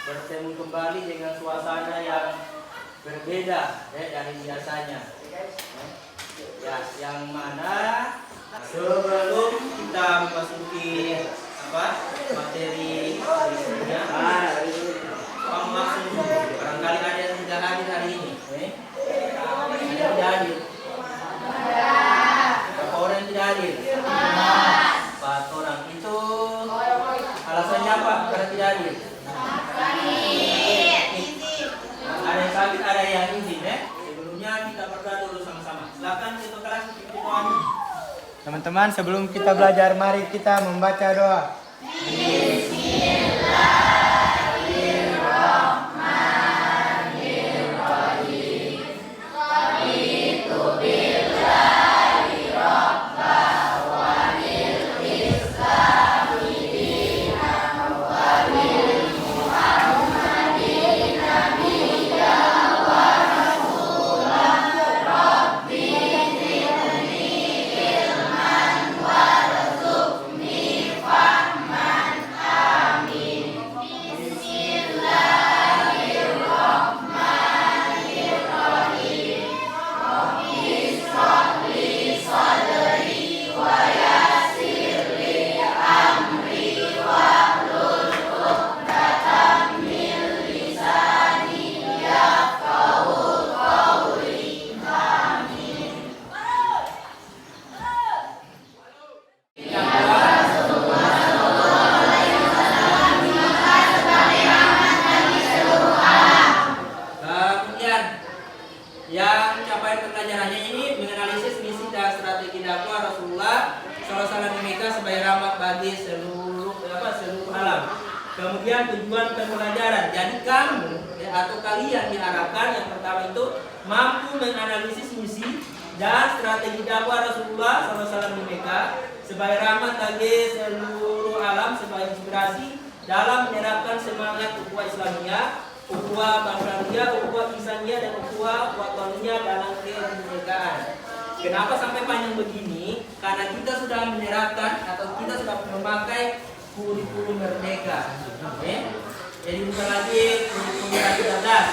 bertemu kembali dengan suasana yang berbeda dari biasanya. Ya, yang mana sebelum kita memasuki materi berikutnya, langsung barangkali ada yang tidak hadir hari ini. Ada yang tidak hadir? Berapa orang yang tidak hadir? 4 orang. Itu alasannya apa karena tidak hadir? Ada yang sakit, ada yang izin ya. Sebelumnya kita berdoa dulu sama-sama. Silakan ketua kelas doa. Teman-teman, sebelum kita belajar, mari kita membaca doa. Yang capaian pembelajarannya ini menganalisis misi dan strategi dakwah Rasulullah SAW sebagai rahmat bagi seluruh alam. Kemudian tujuan pembelajaran. Jadi kamu atau kalian diharapkan yang pertama itu mampu menganalisis misi dan strategi dakwah Rasulullah SAW sebagai rahmat bagi seluruh alam sebagai inspirasi dalam menerapkan semangat ukhuwah Islamiyah, ukhuwah Bashariyah, ukhuwah Insaniyah, dan ukhuwah Wataniyah dalam kebinekaan. Kenapa sampai panjang begini? Karena kita sudah menerapkan atau kita sudah memakai kurikulum merdeka. Jadi bukan lagi kurikulum cerdas,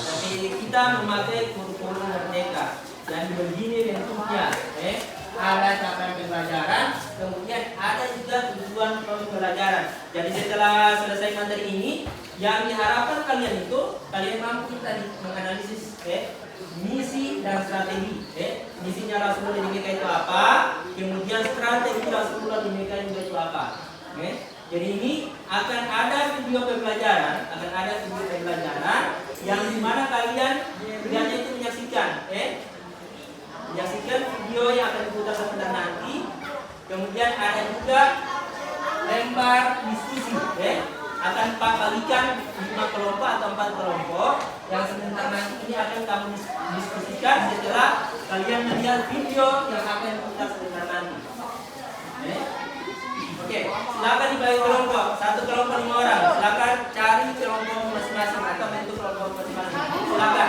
tapi kita memakai kurikulum merdeka. Dan begini bentuknya. Ada capaian pembelajaran, kemudian ada juga tujuan pembelajaran. Jadi setelah selesai materi ini, yang diharapkan kalian itu kalian mampu tadi menganalisis misi dan strategi. Misinya Rasulullah di Mekah itu apa? Kemudian strategi Rasulullah di Mekah itu apa? Jadi ini akan ada video pembelajaran, yang dimana kalian hendaknya itu menyaksikan. Menyaksikan video yang akan diputar sebentar nanti. Kemudian ada juga lempar diskusi. Akan bagikan 5 kelompok atau 4 kelompok yang sebentar nanti ini akan kamu diskusikan setelah kalian melihat video yang akan diputar sebentar nanti. Oke, silakan dibagi kelompok. 1 kelompok 5 orang. Silakan cari kelompok masing-masing atau bentuk kelompok masing-masing. Silakan.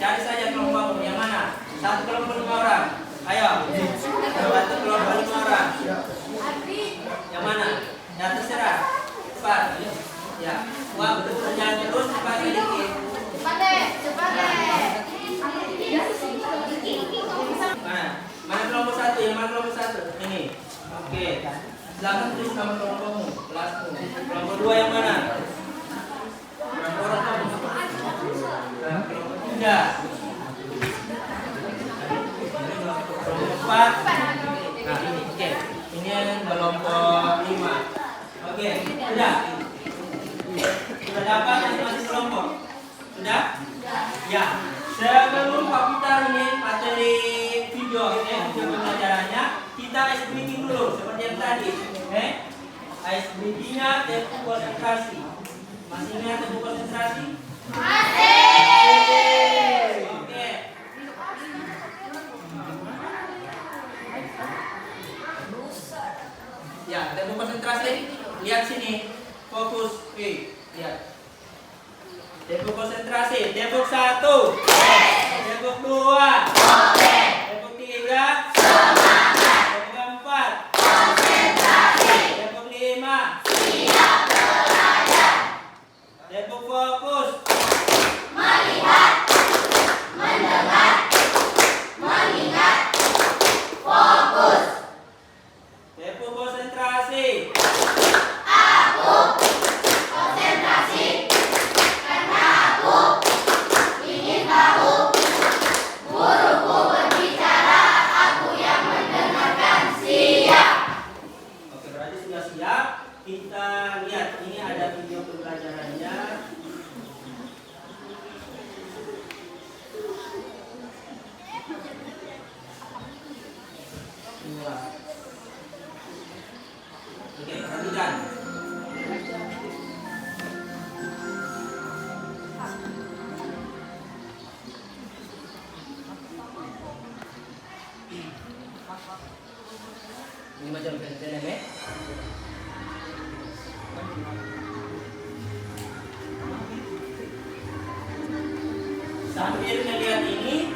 Cari saja kelompokmu yang mana? 1 kelompok 5 orang. Ayo. 1 kelompok 5 orang. Yang mana? Ya terserah. Cepat. Ya. Wah, betul-betul jangan terus cepat sedikit. Cepat deh. Mana kelompok 1? Yang mana kelompok 1? Ini. Oke. Silakan tulis nama kelompokmu, kelasmu. Kelompok 2 yang mana? Berapa orang kamu? Kelompok 3. Kelompok 4. Nah, ini. Oke. Ini yang kelompok 5. Oke, sudah. Sudah dapat masing-masing kelompok? Sudah? Ya. Sebelum kita ini materi video pembelajarannya, kita ice breaking dulu seperti yang tadi. Ice breakingnya tempo konsentrasi. Masih ingat tempo konsentrasi? Masih. Oke. Ya, tempo konsentrasi. Lihat sini. Fokus. Lihat. Tempo konsentrasi. Tempo 1. Tempo 2. Tempo 3. Tempo 4. Tempo 5. Siap belajar. sambil melihat ini,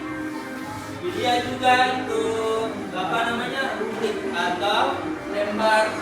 dilihat juga untuk apa namanya rubrik atau lembar.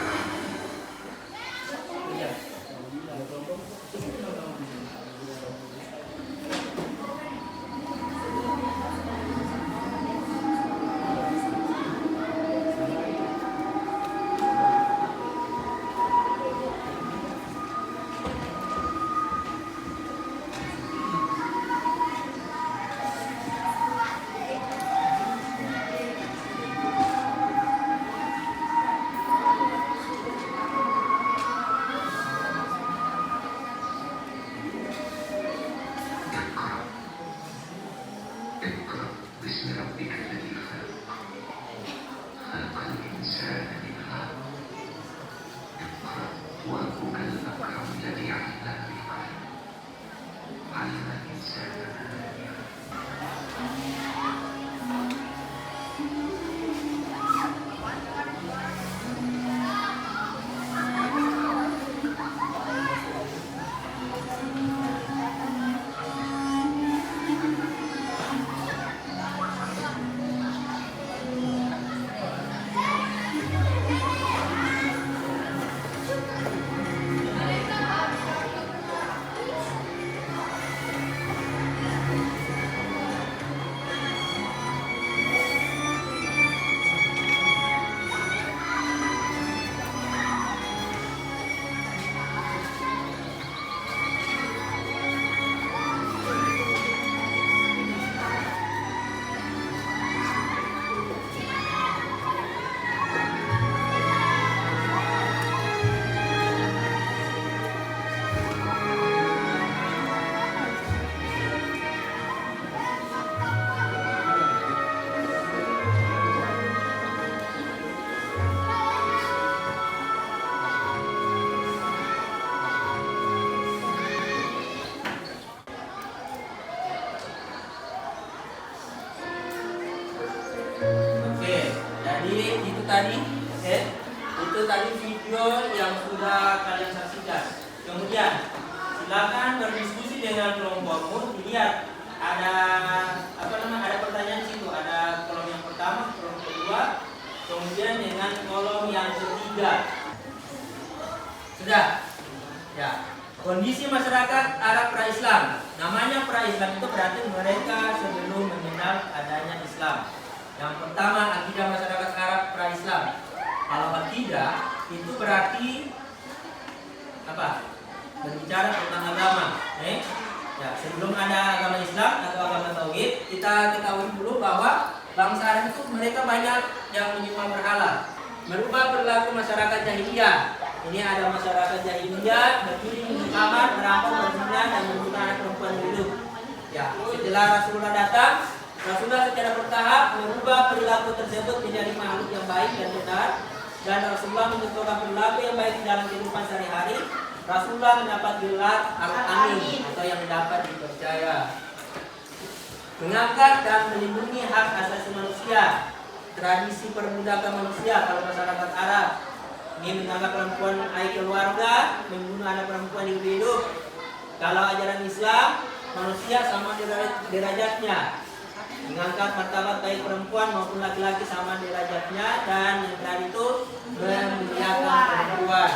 Itu tadi video yang sudah kalian saksikan. Kemudian silakan berdiskusi dengan kelompokmu. Dilihat ada ada pertanyaan di situ. Ada kolom yang pertama, kolom kedua, kemudian dengan kolom yang ketiga. Sudah? Ya. Kondisi masyarakat Arab pra-Islam. Namanya pra-Islam itu berarti mereka sebelum mengenal adanya Islam. Yang pertama, akidah masyarakat Arab pra-Islam. Kalau akidah itu berarti apa? Berbicara tentang agama. Ya, sebelum ada agama Islam atau agama Tauhid, kita ketahui dulu bahwa bangsa Arab itu mereka banyak yang menyembah berhala. Merubah perilaku masyarakat jahiliyah. Ini ada masyarakat jahiliyah berdiri di kamar, merampok, berzina dan membunuh anak perempuan hidup. Ya, setelah Rasulullah datang, Rasulullah secara bertahap merubah perilaku tersebut menjadi makhluk yang baik dan benar, dan Rasulullah mencontohkan perilaku yang baik dalam kehidupan sehari-hari. Rasulullah mendapat gelar Al-Amin atau yang dapat dipercaya. Mengangkat dan melindungi hak asasi manusia. Tradisi perbudakan manusia kalau masyarakat Arab. Ini menganggap perempuan aib keluarga, membunuh anak perempuan hidup. Kalau ajaran Islam, manusia sama derajatnya. Mengangkat martabat baik perempuan maupun laki-laki sama derajatnya, dan yang terakhir itu memuliakan perempuan.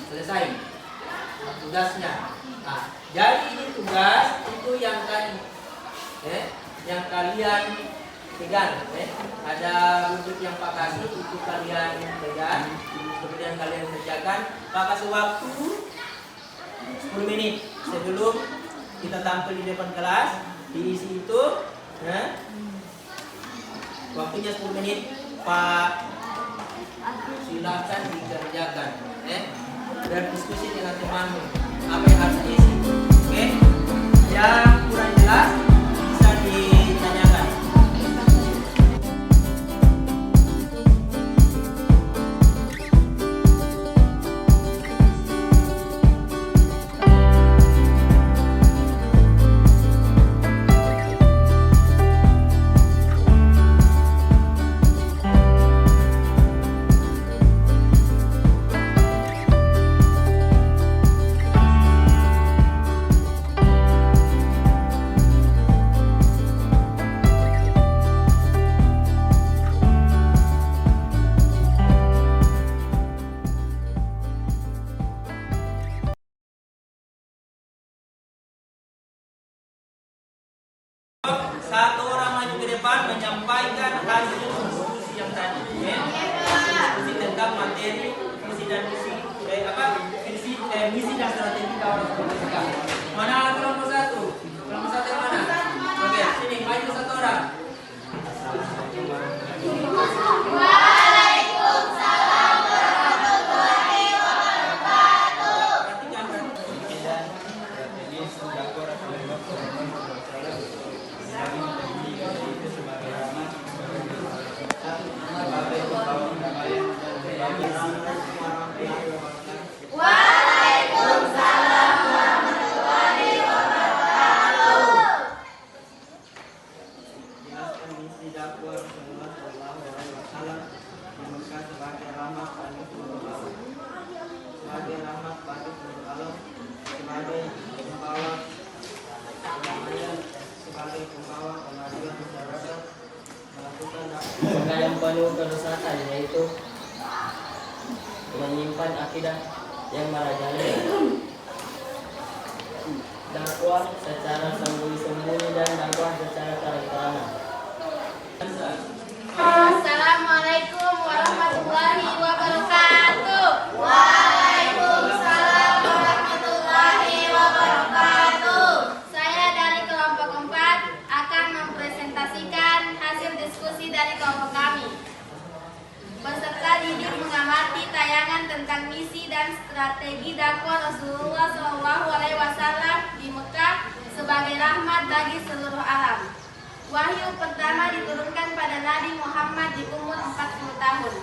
Selesai tugasnya. Nah, jadi ini tugas itu yang tadi, yang kalian pegang. Ada rubrik yang Pak kasih, itu kalian pegang, kemudian kalian kerjakan. Pak kasih waktu 10 menit sebelum kita tampil di depan kelas. Diisi itu, waktunya 10 menit. Pak, silakan dikerjakan. Berdiskusi dengan temanmu apa yang harus diisi. Oke? Yang kurang jelas bisa ditanyakan. satu orang maju ke depan menyampaikan hasil diskusi yang tadi. Diskusi tentang materi, visi dan misi, misi dan strategi kawan komunikasi. Mana kelompok satu? Kelompok satu yang mana? Oke, sini maju satu orang. Waalaikumsalam warahmatullahi wabarakatuh. Waalaikumsalam warahmatullahi wabarakatuh. Jelaskan misi dakwah Rasulullah Shallallahu Alaihi Wasallam di Mekah sebagai rahmat bagi seluruh alam, sebagai rahmat bagi seluruh alam, sebagai pembawa kedamaian, sebagai pembawa kemajuan masyarakat, melakukan dakwah yang penuh kerusakan, yaitu menyimpan akidah yang merajalela, dakwah secara sembunyi-sembunyi dan dakwah secara terang-terangan. Assalamualaikum warahmatullahi wabarakatuh. Waalaikumsalam warahmatullahi wabarakatuh. Saya dari kelompok 4 akan mempresentasikan hasil diskusi dari kelompok kami. Peserta didik mengamati tayangan tentang misi dan strategi dakwah Rasulullah Shallallahu Alaihi Wasallam di Mekah sebagai rahmat bagi seluruh alam. Wahyu pertama diturunkan pada Nabi Muhammad di umur 40 tahun.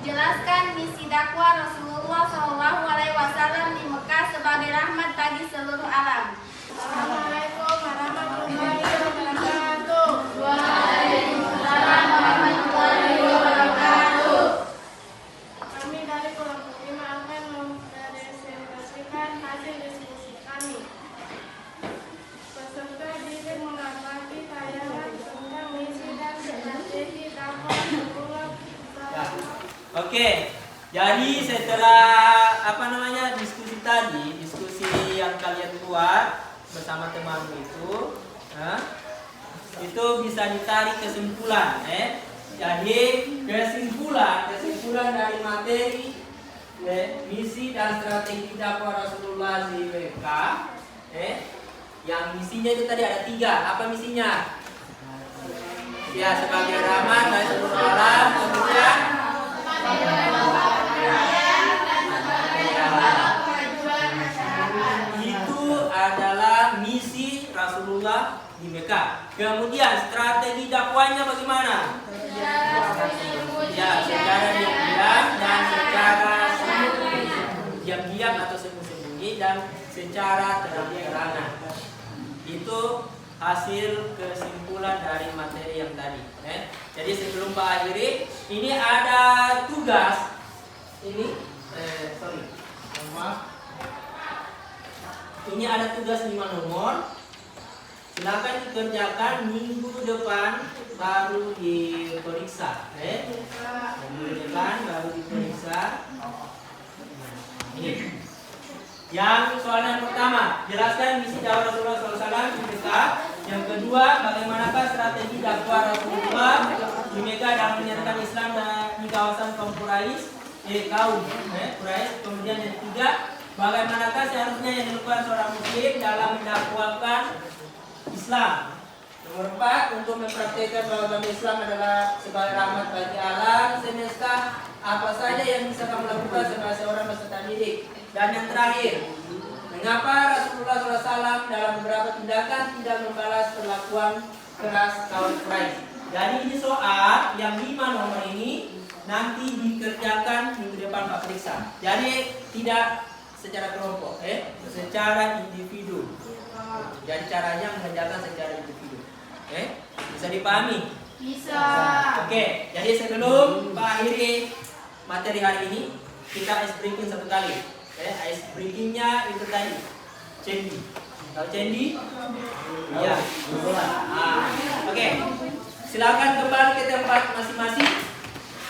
Jelaskan misi dakwah Rasulullah Shallallahu Alaihi Wasallam di Mekah sebagai rahmat bagi seluruh alam. Assalamualaikum warahmatullahi wabarakatuh. Waalaikumsalam warahmatullahi wabarakatuh. Kami dari kelompok 5 akan mempresentasikan hasil diskusi kami. Peserta didik mengamati tayangan tentang misi dan strategi dakwah Rasulullah. Oke, jadi setelah diskusi tadi, diskusi yang kalian buat bersama temanmu itu bisa ditarik kesimpulan, Jadi kesimpulan dari materi misi dan strategi dakwah Rasulullah di Mekah, yang misinya itu tadi ada 3. Apa misinya? Ya, sebagai rahmat bagi seluruh alam, kemudian itu adalah misi Rasulullah di Mekah. Kemudian strategi dakwahnya bagaimana? Ya, secara diam-diam dan secara diam-diam atau sembunyi-sembunyi dan secara terang-terangan. Itu hasil kesimpulan dari materi yang tadi. Jadi sebelum Pak akhiri, ini ada tugas. Ini ada tugas 5 nomor. Silakan dikerjakan minggu depan baru diperiksa. Minggu depan baru diperiksa. Ini. Yang soal yang pertama, jelaskan misi dakwah Rasulullah SAW di Mekah. Yang kedua, bagaimanakah strategi dakwah Rasulullah di Mekah dalam menyatakan Islam di kawasan kaum Quraisy. Kemudian yang ketiga, bagaimanakah seharusnya yang dilakukan seorang muslim dalam mendakwakan Islam. Nomor 4, untuk mempraktikkan bahwa agama Islam adalah sebagai rahmat bagi alam semesta. Apa saja yang bisa kamu lakukan sebagai seorang peserta didik. Dan yang terakhir, mengapa Rasulullah SAW dalam beberapa tindakan tidak membalas perlakuan keras kaum Quraisy. Jadi ini soal yang 5 nomor ini nanti dikerjakan minggu depan Pak periksa. Jadi tidak secara kelompok, secara individu. Jadi caranya mengerjakan secara individu. Bisa dipahami? Bisa. Oke, jadi sebelum Pak akhiri materi hari ini, kita ice breaking satu kali. Ice breakingnya itu tadi Cendi. Tahu Cendi? Iya. Oke. Silakan kembali ke tempat masing-masing.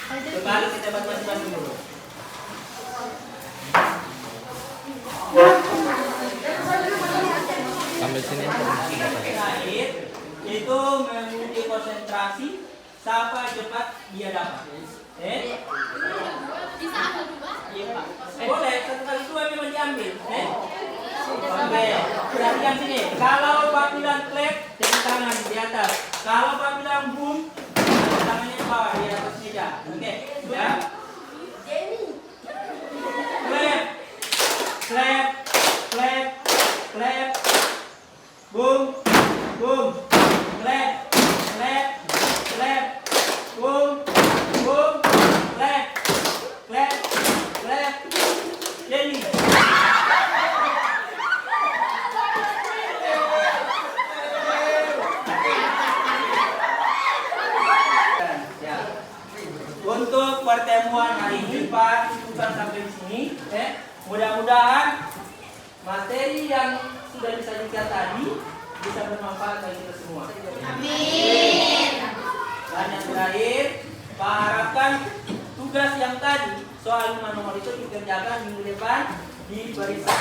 Kembali ke tempat masing-masing dulu. Sampai sini. Terakhir, Itu menguji konsentrasi siapa cepat dia dapat. Bisa aku juga? Boleh, satu kali dua memang diambil. Oke, perhatikan sini. Kalau Pak bilang clap, jadi tangan di atas. Kalau Pak bilang boom, tangannya di bawah di atas meja. Oke, ya. Clap, clap, clap, clap. Boom, boom. Clap, clap, clap. Boom, boom. Clap, clap, clap. Jadi. Ya. Untuk pertemuan hari ini Pak cukupkan sampai di sini. Mudah-mudahan materi yang sudah disajikan tadi bisa bermanfaat bagi kita semua. Amin. Dan yang terakhir, Pak harapkan tugas yang tadi soal 5 nomor itu dikerjakan minggu depan di barisan.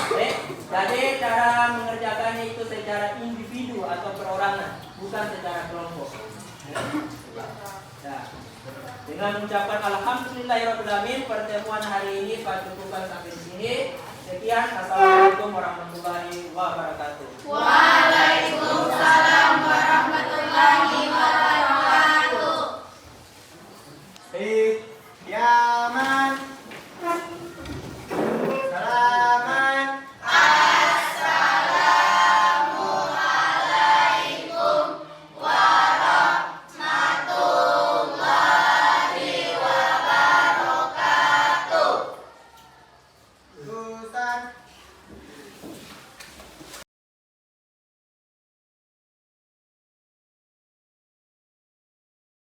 Jadi cara mengerjakannya itu secara individu atau perorangan, bukan secara kelompok. Ya. Dengan mengucapkan alhamdulillahirobbilalamin, pertemuan hari ini Pak cukupkan sampai di sini. Sekian, assalamualaikum warahmatullahi wabarakatuh. Waalaikumsalam warahmatullahi wabarakatuh. Yaman. Salaman. Assalamualaikum warahmatullahi wabarakatuh. Lulusan.